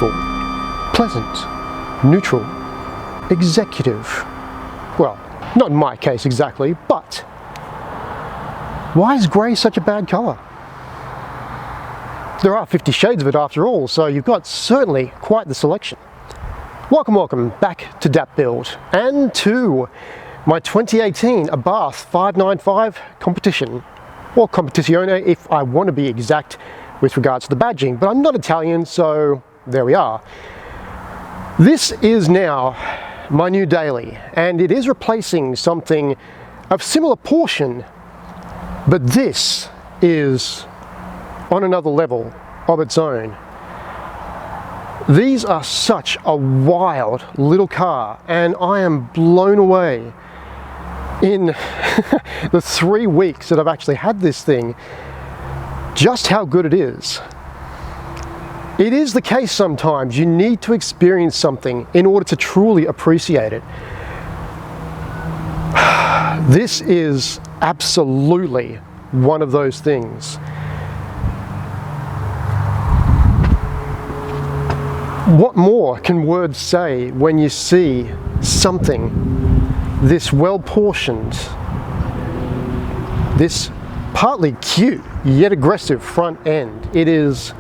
beautiful, pleasant, neutral, executive. Well, not in my case exactly, but why is grey such a bad colour? There are 50 shades of it after all, so you've got certainly quite the selection. Welcome back to DAP Build and to my 2018 Abarth 595 competition, or competizione if I want to be exact with regards to the badging, but I'm not Italian, so there we are. This is now my new daily, and it is replacing something of similar portion, but this is on another level of its own. These are such a wild little car, and I am blown away in the 3 weeks that I've actually had this thing, just how good it is. It is the case sometimes you need to experience something in order to truly appreciate it. This is absolutely one of those things. What more can words say when you see something this well portioned, this partly cute yet aggressive front end? It is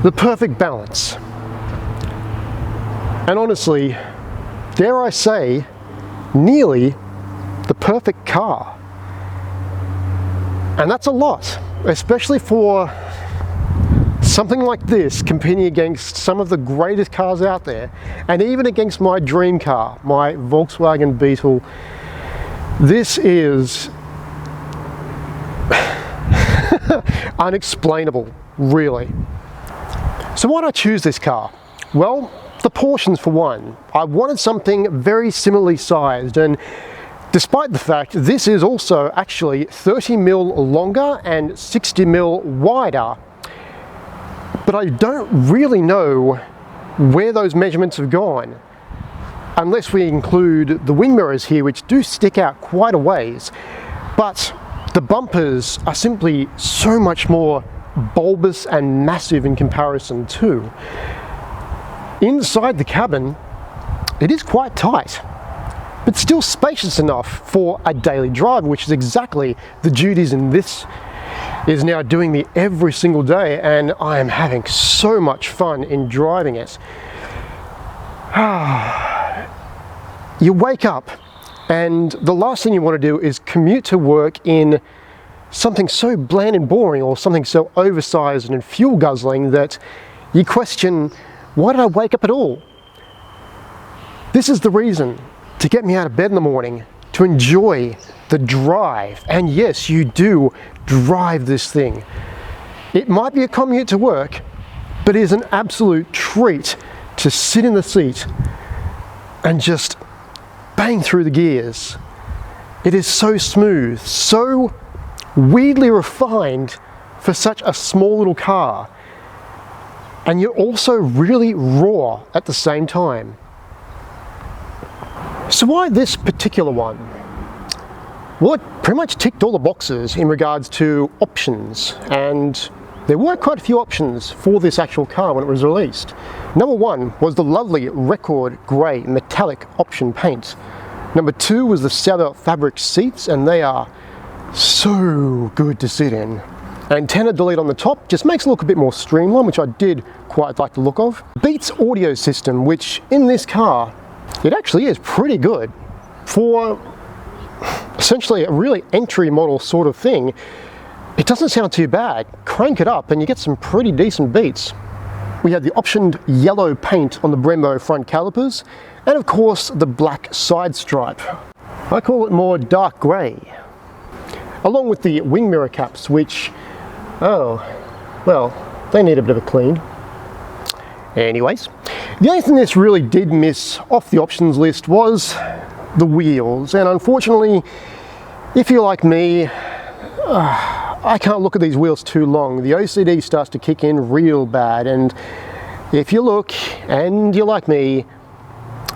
the perfect balance. And honestly, dare I say, nearly the perfect car. And that's a lot, especially for something like this, competing against some of the greatest cars out there, and even against my dream car, my Volkswagen Beetle. This is unexplainable, really. So why did I choose this car? Well, the portions for one. I wanted something very similarly sized, and despite the fact this is also actually 30mm longer and 60mm wider, but I don't really know where those measurements have gone, unless we include the wing mirrors here, which do stick out quite a ways. But the bumpers are simply so much more bulbous and massive in comparison too. Inside the cabin, it is quite tight, but still spacious enough for a daily drive, which is exactly the duties in this is now doing me every single day, and I am having so much fun in driving it. You wake up and the last thing you want to do is commute to work in something so bland and boring, or something so oversized and fuel guzzling that you question, why did I wake up at all? This is the reason to get me out of bed in the morning, to enjoy the drive. And yes, you do drive this thing. It might be a commute to work, but it is an absolute treat to sit in the seat and just bang through the gears. It is so smooth, so weirdly refined for such a small little car, and you're also really raw at the same time. So why this particular one? Well, it pretty much ticked all the boxes in regards to options, and there were quite a few options for this actual car when it was released. Number one was the lovely Record Grey metallic option paint. Number two was the Sauber fabric seats, and they are so good to sit in. Antenna delete on the top just makes it look a bit more streamlined, which I did quite like the look of. Beats audio system, which in this car, it actually is pretty good for essentially a really entry model sort of thing. It doesn't sound too bad. Crank it up and you get some pretty decent beats. We had the optioned yellow paint on the Brembo front calipers, and of course the black side stripe. I call it more dark grey. Along with the wing mirror caps, which, oh, well, they need a bit of a clean. Anyways, the only thing this really did miss off the options list was the wheels, and unfortunately, if you're like me, I can't look at these wheels too long. The OCD starts to kick in real bad, and if you look and you're like me,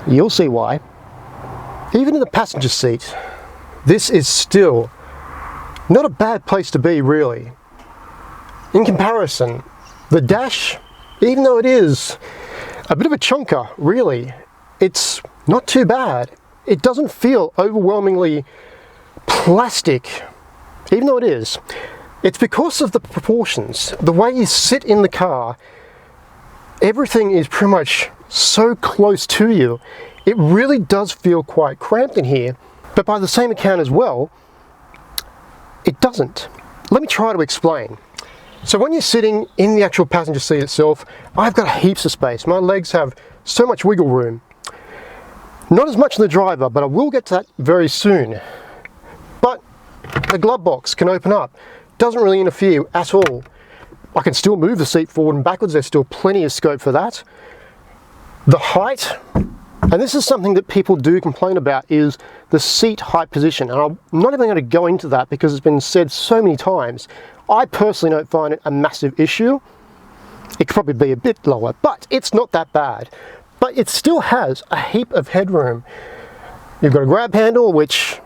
you'll see why. Even in the passenger seat, this is still not a bad place to be, really. In comparison, the dash even though it is a bit of a chunker, really, it's not too bad. It doesn't feel overwhelmingly plastic, even though it is. It's because of the proportions, the way you sit in the car. Everything is pretty much so close to you. It really does feel quite cramped in here, but by the same account as well, it doesn't. Let me try to explain. So when you're sitting in the actual passenger seat itself, I've got heaps of space. My legs have so much wiggle room. Not as much in the driver, but I will get to that very soon. But the glove box can open up. Doesn't really interfere at all. I can still move the seat forward and backwards. There's still plenty of scope for that. The height, and this is something that people do complain about, is the seat height position. And I'm not even going to go into that because it's been said so many times. I personally don't find it a massive issue. It could probably be a bit lower, but it's not that bad. But it still has a heap of headroom. You've got a grab handle, which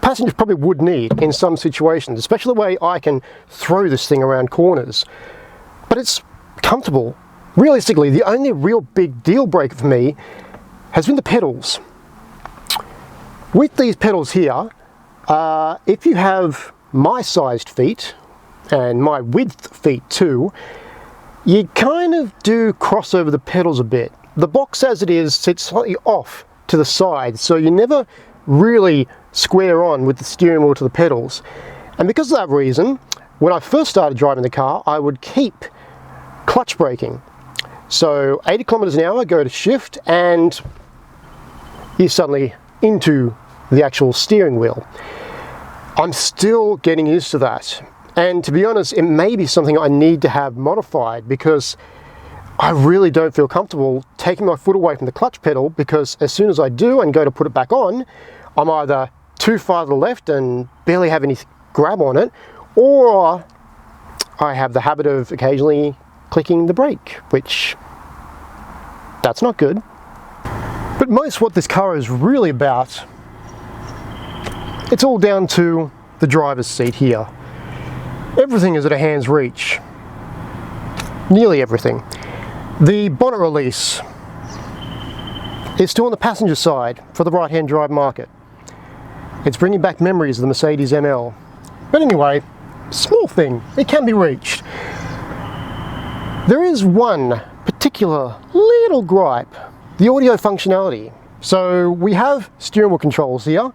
passengers probably would need in some situations, especially the way I can throw this thing around corners. But it's comfortable. Realistically, the only real big deal breaker for me has been the pedals. With these pedals here, if you have my sized feet, and my width feet too, you kind of do cross over the pedals a bit. The box as it is sits slightly off to the side, so you never really square on with the steering wheel to the pedals. And because of that reason, when I first started driving the car, I would keep clutch braking. So 80 kilometers an hour, go to shift, and you're suddenly into the actual steering wheel. I'm still getting used to that. And to be honest, it may be something I need to have modified, because I really don't feel comfortable taking my foot away from the clutch pedal, because as soon as I do and go to put it back on, I'm either too far to the left and barely have any grab on it, or I have the habit of occasionally clicking the brake, which that's not good. But most what this car is really about, it's all down to the driver's seat here. Everything is at a hand's reach. Nearly everything. The bonnet release is still on the passenger side for the right-hand drive market. It's bringing back memories of the Mercedes ML. But anyway, small thing, it can be reached. There is one particular little gripe, the audio functionality. So we have steering wheel controls here.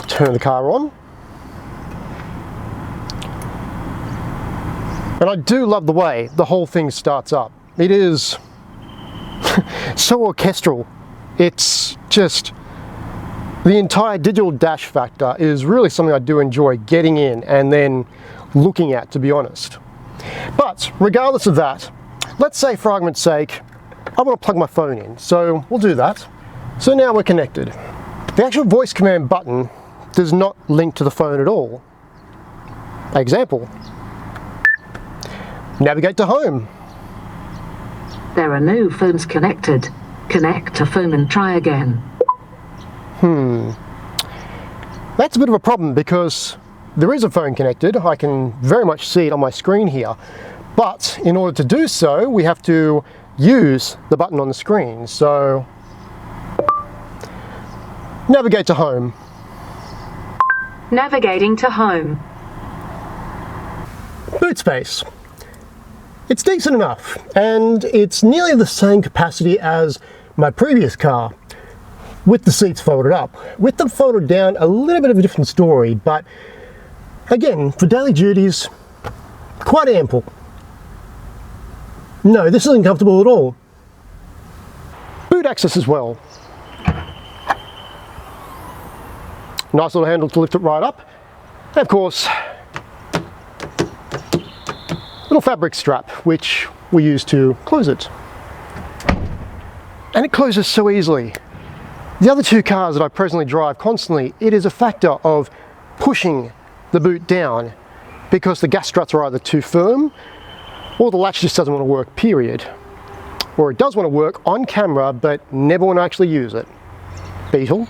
Turn the car on. And I do love the way the whole thing starts up. It is so orchestral. It's just, the entire digital dash factor is really something I do enjoy getting in and then looking at, to be honest. But regardless of that, let's say for argument's sake, I want to plug my phone in. So we'll do that. So now we're connected. The actual voice command button does not link to the phone at all. Example. Navigate to home. There are no phones connected. Connect to phone and try again. That's a bit of a problem, because there is a phone connected. I can very much see it on my screen here. But in order to do so, we have to use the button on the screen. So, navigate to home. Navigating to home. Boot space. It's decent enough, and it's nearly the same capacity as my previous car, with the seats folded up. With them folded down, a little bit of a different story, but again, for daily duties, quite ample. No, this isn't comfortable at all. Boot access as well. Nice little handle to lift it right up. And of course, little fabric strap, which we use to close it. And it closes so easily. The other two cars that I presently drive constantly, it is a factor of pushing the boot down, because the gas struts are either too firm, or the latch just doesn't want to work, period. Or it does want to work on camera, but never want to actually use it. Beetle.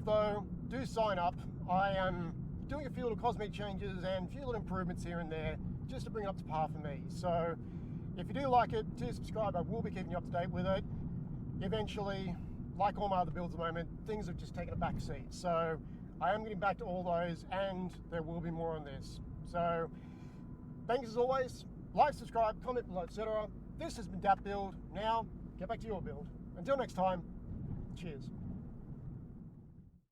though, do sign up. I am doing a few little cosmetic changes and a few little improvements here and there just to bring it up to par for me. So if you do like it, do subscribe. I will be keeping you up to date with it. Eventually, like all my other builds at the moment, things have just taken a back seat. So I am getting back to all those, and there will be more on this. So thanks as always. Like, subscribe, comment below, etc. This has been Dat Build. Now, get back to your build. Until next time, cheers.